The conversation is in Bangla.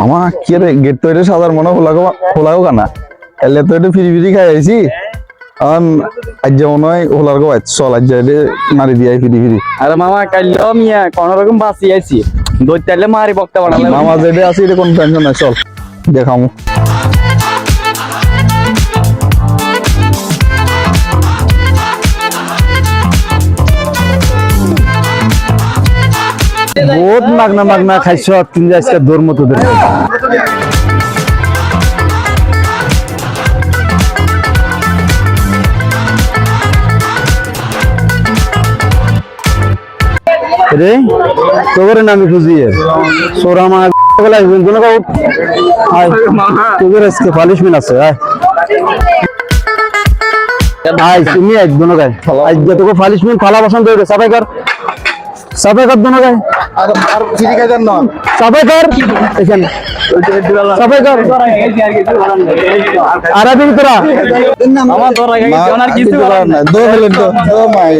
আমার কি রে গেট তো এটা সাদার মনে খোলাগো কানা এলে তো এটা ফিরি ফিরি খাই আইছি আন আজ মনে হয় হোলার গো চল আজ মারি দিয়ে ফিরি ফিরি আরে মামা কাইলো মিয়া কোন রকম বাঁচি আইছি দইতালে মারি বক্তা বানালে মামা যেটা আছে এটা কোনো টেনশন নাই চল দেখামু বহুত মাগনা মাগনা খাইছ তুমি আজকে দৌড় মতো ধরে রে তোর নামে খুঁজিয়ে সোরা মা গলা কোন কাউ আয় তোর আজকে পানিশমেন্ট আছে আয় আয় তুমি এক দোনো গায় আজ তোকে পানিশমেন্ট ফালা বসন্ত হইবে সাফাই কর দোনো গায় আর ফিরি খাই দেন না সাফাই কর এখানে সাফাই কর আরাবিন তোরা মামা তোর আগে আর কিছু দো মিনিট দো মাই